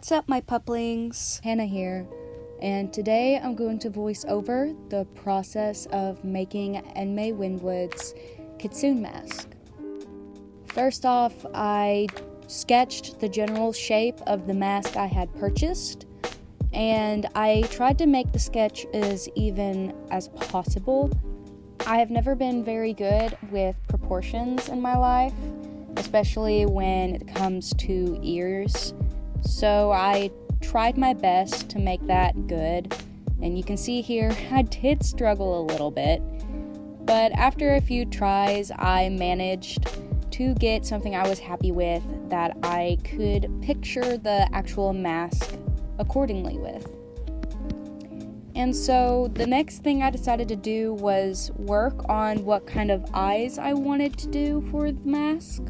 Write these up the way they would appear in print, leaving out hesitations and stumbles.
What's up, my puplings? Hannah here, and today I'm going to voice over the process of making Enmei Windwood's kitsune mask. First off, I sketched the general shape of the mask I had purchased, and I tried to make the sketch as even as possible. I have never been very good with proportions in my life, especially when it comes to ears. So I tried my best to make that good, and you can see here I did struggle a little bit, but after a few tries I managed to get something I was happy with that I could picture the actual mask accordingly with. And so the next thing I decided to do was work on what kind of eyes I wanted to do for the mask.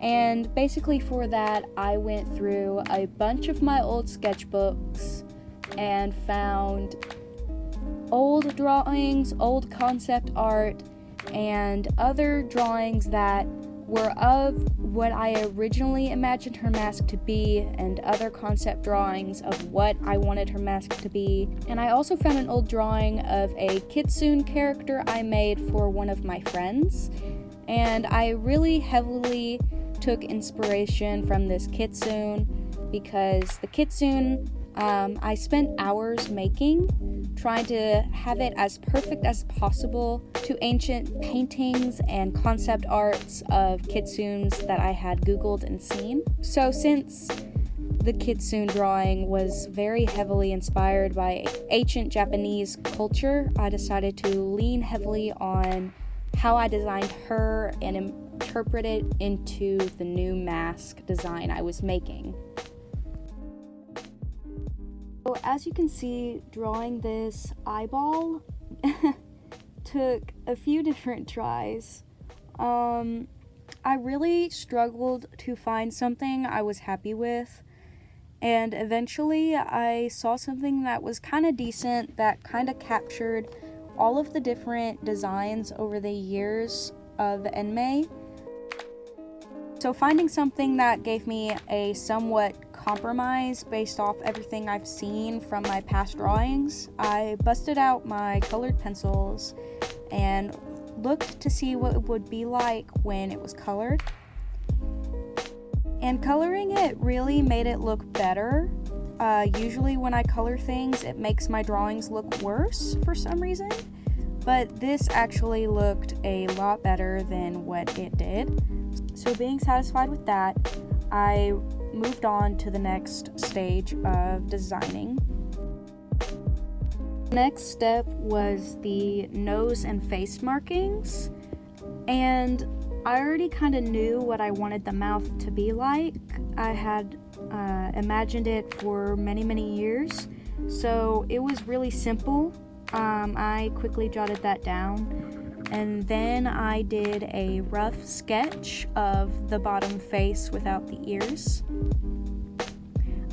And basically for that, I went through a bunch of my old sketchbooks and found old drawings, old concept art, and other drawings that were of what I originally imagined her mask to be, and other concept drawings of what I wanted her mask to be. And I also found an old drawing of a kitsune character I made for one of my friends, and I really heavily took inspiration from this kitsune because the kitsune I spent hours making, trying to have it as perfect as possible to ancient paintings and concept arts of kitsunes that I had Googled and seen. So since the kitsune drawing was very heavily inspired by ancient Japanese culture, I decided to lean heavily on how I designed her and interpret it into the new mask design I was making. So as you can see, drawing this eyeball took a few different tries. I really struggled to find something I was happy with, and eventually I saw something that was kind of decent, that kind of captured all of the different designs over the years of Enmei. So finding something that gave me a somewhat compromise based off everything I've seen from my past drawings, I busted out my colored pencils and looked to see what it would be like when it was colored. And coloring it really made it look better. Usually when I color things, it makes my drawings look worse for some reason, but this actually looked a lot better than what it did. So being satisfied with that, I moved on to the next stage of designing. The next step was the nose and face markings, and I already kind of knew what I wanted the mouth to be like. I had imagined it for many years, so it was really simple. I quickly jotted that down, and then I did a rough sketch of the bottom face without the ears.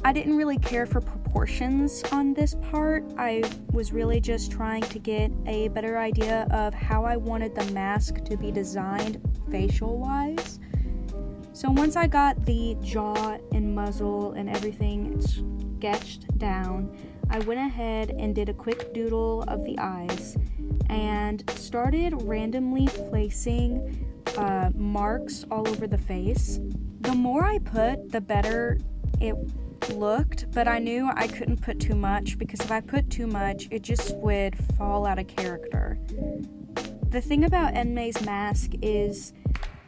I didn't really care for proportions on this part. I was really just trying to get a better idea of how I wanted the mask to be designed facial wise. So once I got the jaw and muzzle and everything sketched down, I went ahead and did a quick doodle of the eyes and started randomly placing marks all over the face. The more I put, the better it looked, but I knew I couldn't put too much because if I put too much, it just would fall out of character. The thing about Enmei's mask is,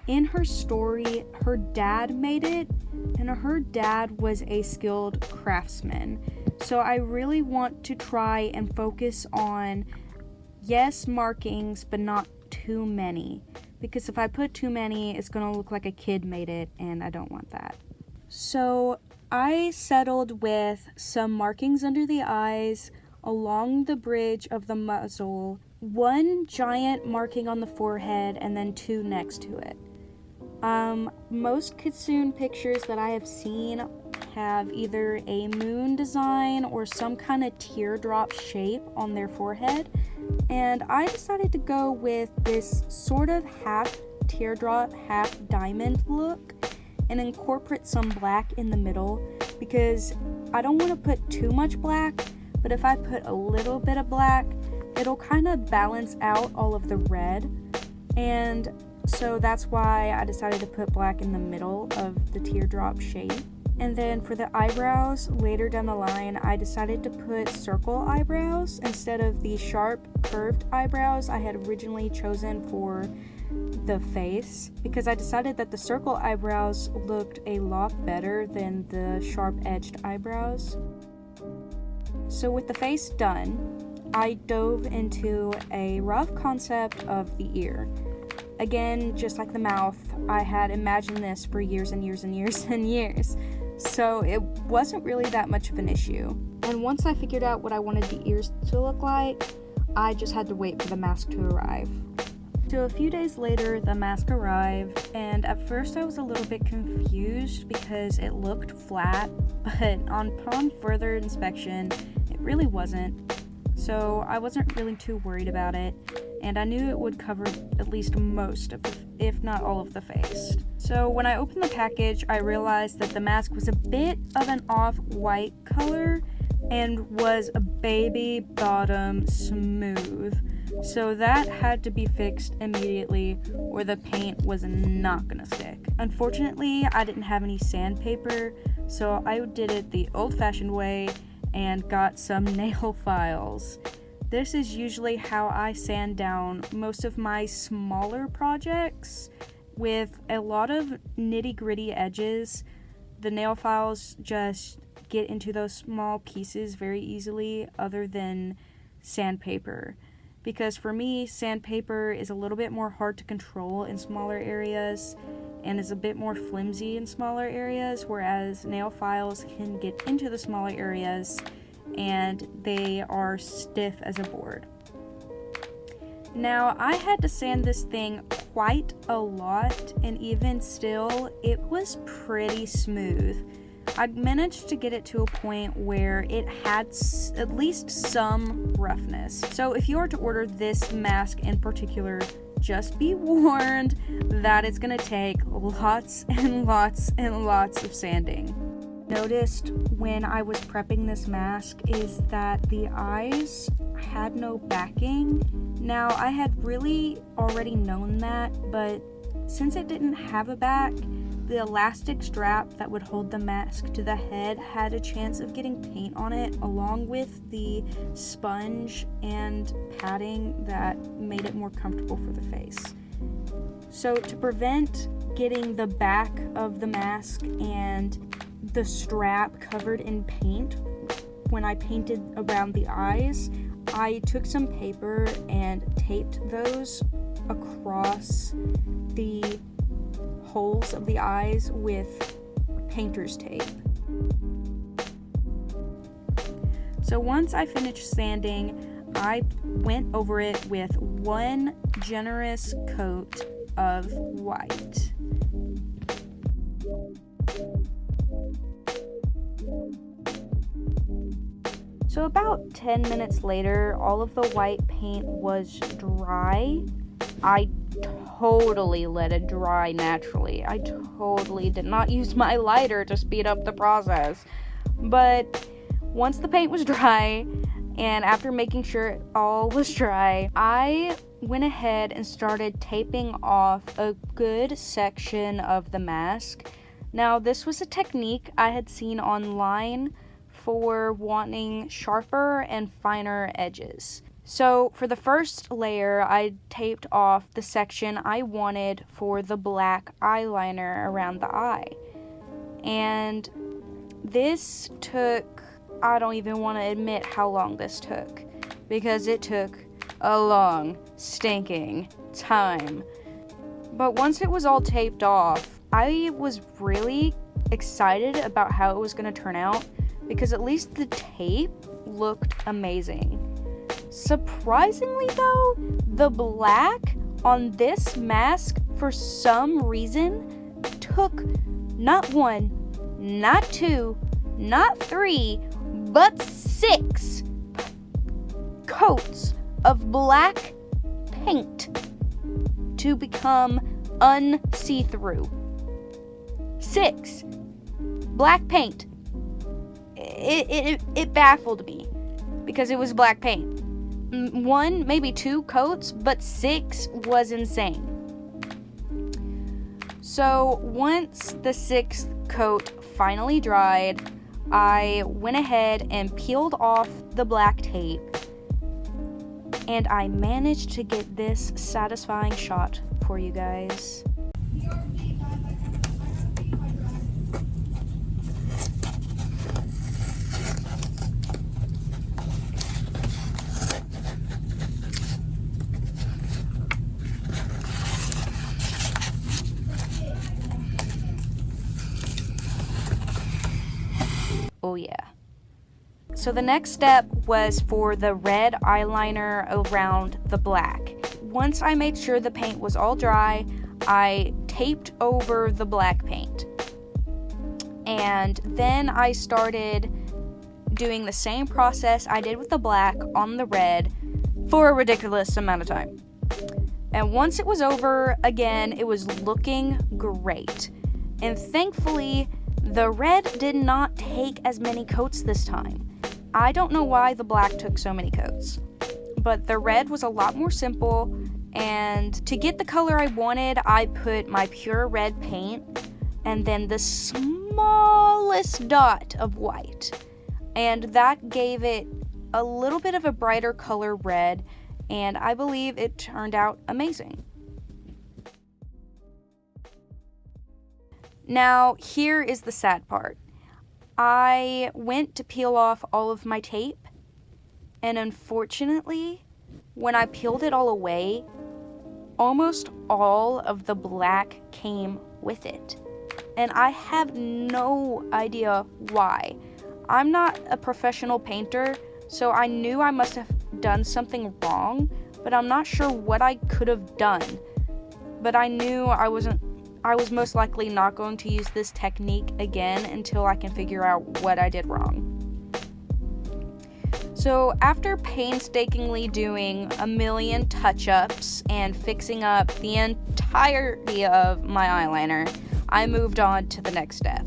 in her story, her dad made it, and her dad was a skilled craftsman. So I really want to try and focus on, yes, markings, but not too many. Because if I put too many, it's going to look like a kid made it, and I don't want that. So I settled with some markings under the eyes, along the bridge of the muzzle, one giant marking on the forehead, and then two next to it. Most kitsune pictures that I have seen have either a moon design or some kind of teardrop shape on their forehead, and I decided to go with this sort of half teardrop, half diamond look, and incorporate some black in the middle, because I don't want to put too much black, but if I put a little bit of black, it'll kind of balance out all of the red. And so that's why I decided to put black in the middle of the teardrop shape. And then for the eyebrows, later down the line, I decided to put circle eyebrows instead of the sharp curved eyebrows I had originally chosen for the face, because I decided that the circle eyebrows looked a lot better than the sharp edged eyebrows. So with the face done, I dove into a rough concept of the ear. Again, just like the mouth, I had imagined this for years and years and years and years. So it wasn't really that much of an issue. And once I figured out what I wanted the ears to look like, I just had to wait for the mask to arrive. So a few days later, the mask arrived, and at first I was a little bit confused because it looked flat, but upon further inspection, it really wasn't. So I wasn't really too worried about it, and I knew it would cover at least most of the, if not all of the face. So when I opened the package, I realized that the mask was a bit of an off-white color and was a baby bottom smooth. So that had to be fixed immediately or the paint was not gonna stick. Unfortunately, I didn't have any sandpaper, so I did it the old-fashioned way and got some nail files. This is usually how I sand down most of my smaller projects. With a lot of nitty-gritty edges, the nail files just get into those small pieces very easily, other than sandpaper. Because for me, sandpaper is a little bit more hard to control in smaller areas and is a bit more flimsy in smaller areas, whereas nail files can get into the smaller areas and they are stiff as a board. Now, I had to sand this thing quite a lot, and even still, it was pretty smooth. I managed to get it to a point where it had at least some roughness. So if you are to order this mask in particular, just be warned that it's going to take lots and lots and lots of sanding. Noticed when I was prepping this mask is that the eyes had no backing. Now, I had really already known that, but since it didn't have a back, the elastic strap that would hold the mask to the head had a chance of getting paint on it, along with the sponge and padding that made it more comfortable for the face. So to prevent getting the back of the mask and the strap covered in paint when I painted around the eyes, I took some paper and taped those across the holes of the eyes with painter's tape. So once I finished sanding, I went over it with one generous coat of white. So about 10 minutes later, all of the white paint was dry. I totally let it dry naturally. I totally did not use my lighter to speed up the process. But once the paint was dry, and after making sure it all was dry, I went ahead and started taping off a good section of the mask. Now, this was a technique I had seen online for wanting sharper and finer edges. So for the first layer, I taped off the section I wanted for the black eyeliner around the eye. And this took, I don't even want to admit how long this took, because it took a long, stinking time. But once it was all taped off, I was really excited about how it was going to turn out, because at least the tape looked amazing. Surprisingly though, the black on this mask for some reason took not one, not two, not three, but 6 coats of black paint to become un-see-through. 6 black paint. It baffled me because it was black paint. 1, maybe 2 coats, but 6 was insane. So once the 6th coat finally dried, I went ahead and peeled off the black tape, and I managed to get this satisfying shot for you guys. Oh yeah. So the next step was for the red eyeliner around the black. Once I made sure the paint was all dry, I taped over the black paint. And then I started doing the same process I did with the black on the red for a ridiculous amount of time. And once it was over, again, it was looking great. And thankfully, the red did not take as many coats this time. I don't know why the black took so many coats, but the red was a lot more simple, and to get the color I wanted, I put my pure red paint and then the smallest dot of white, and that gave it a little bit of a brighter color red, and I believe it turned out amazing. Now, here is the sad part. I went to peel off all of my tape, and unfortunately, when I peeled it all away, almost all of the black came with it. And I have no idea why. I'm not a professional painter, so I knew I must have done something wrong, but I'm not sure what I could have done. But I knew I was most likely not going to use this technique again until I can figure out what I did wrong. So after painstakingly doing a million touch-ups and fixing up the entirety of my eyeliner, I moved on to the next step.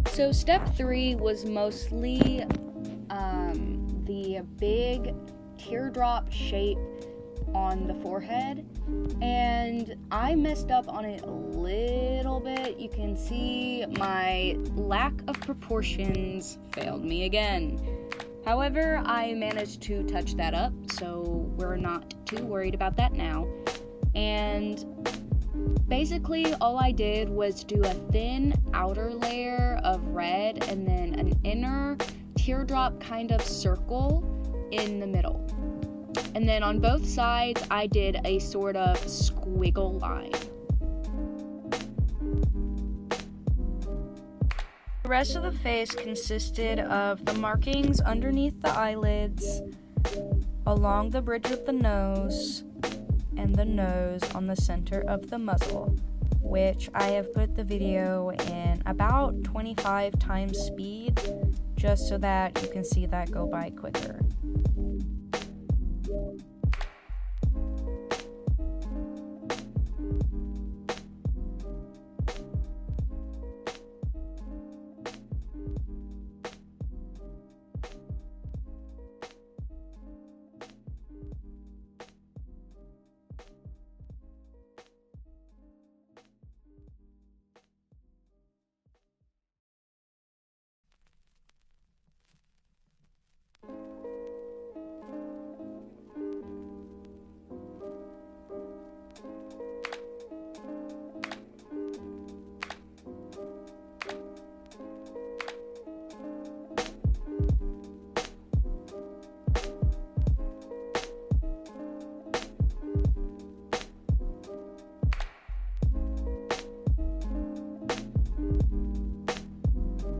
So step 3 was mostly the big teardrop shape on the forehead, and I messed up on it a little bit. You can see my lack of proportions failed me again. However, I managed to touch that up, so we're not too worried about that now. And basically all I did was do a thin outer layer of red and then an inner teardrop kind of circle in the middle. And then on both sides, I did a sort of squiggle line. The rest of the face consisted of the markings underneath the eyelids, along the bridge of the nose, and the nose on the center of the muzzle, which I have put the video in about 25 times speed, just so that you can see that go by quicker.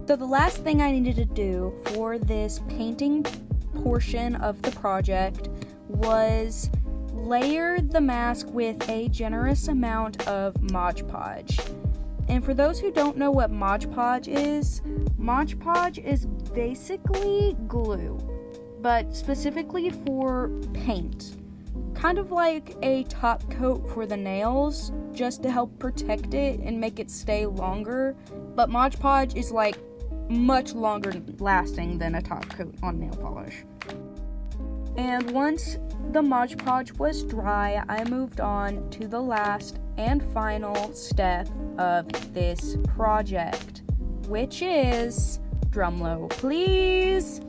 So the last thing I needed to do for this painting portion of the project was layer the mask with a generous amount of Mod Podge. And for those who don't know what Mod Podge is basically glue, but specifically for paint. kind of like a top coat for the nails, just to help protect it and make it stay longer. But Mod Podge is like much longer lasting than a top coat on nail polish. And once the Mod Podge was dry, I moved on to the last and final step of this project, which is, drumroll please,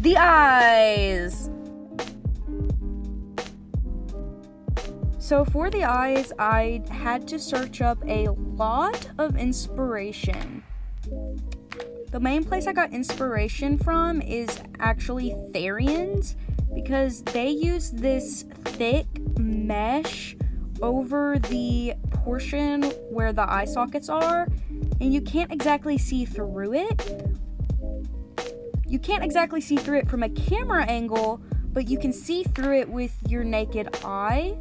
the eyes. So for the eyes, I had to search up a lot of inspiration. The main place I got inspiration from is actually Therian's, because they use this thick mesh over the portion where the eye sockets are, and you can't exactly see through it. You can't exactly see through it from a camera angle, but you can see through it with your naked eye.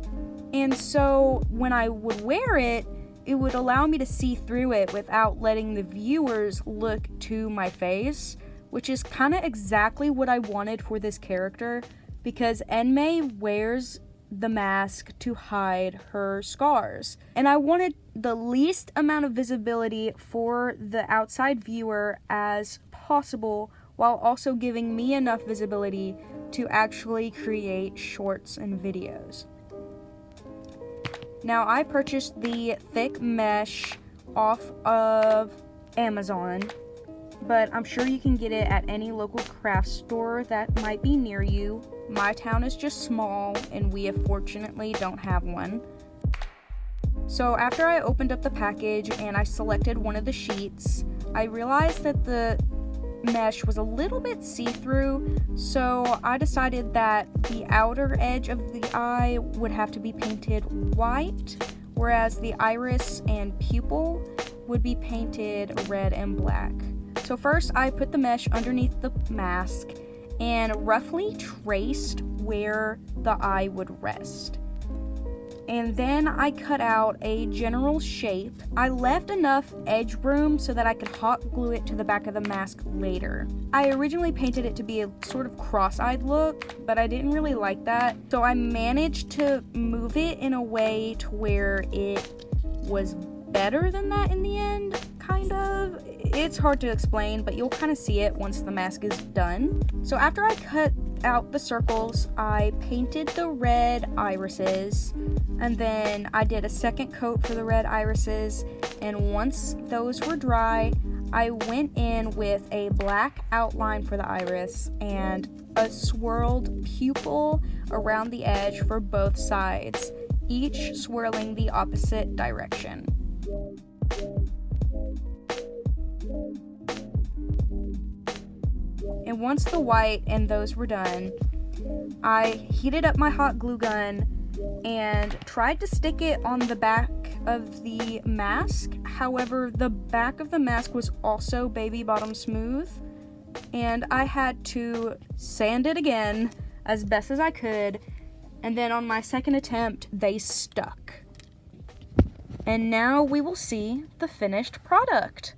And so when I would wear it, it would allow me to see through it without letting the viewers look to my face, which is kind of exactly what I wanted for this character, because Enmei wears the mask to hide her scars. And I wanted the least amount of visibility for the outside viewer as possible, while also giving me enough visibility to actually create shorts and videos. Now, I purchased the thick mesh off of Amazon, but I'm sure you can get it at any local craft store that might be near you. My town is just small, and we unfortunately don't have one. So after I opened up the package and I selected one of the sheets, I realized that the mesh was a little bit see-through, so I decided that the outer edge of the eye would have to be painted white, whereas the iris and pupil would be painted red and black. So first I put the mesh underneath the mask and roughly traced where the eye would rest. And then I cut out a general shape. I left enough edge room so that I could hot glue it to the back of the mask later. I originally painted it to be a sort of cross-eyed look, but I didn't really like that. So I managed to move it in a way to where it was better than that in the end, kind of. It's hard to explain, but you'll kind of see it once the mask is done. So after I cut out the circles, I painted the red irises, and then I did a second coat for the red irises, and once those were dry, I went in with a black outline for the iris and a swirled pupil around the edge for both sides, each swirling the opposite direction. And once the white and those were done, I heated up my hot glue gun and tried to stick it on the back of the mask. However, the back of the mask was also baby bottom smooth, and I had to sand it again as best as I could, and then on my second attempt, they stuck. And now we will see the finished product.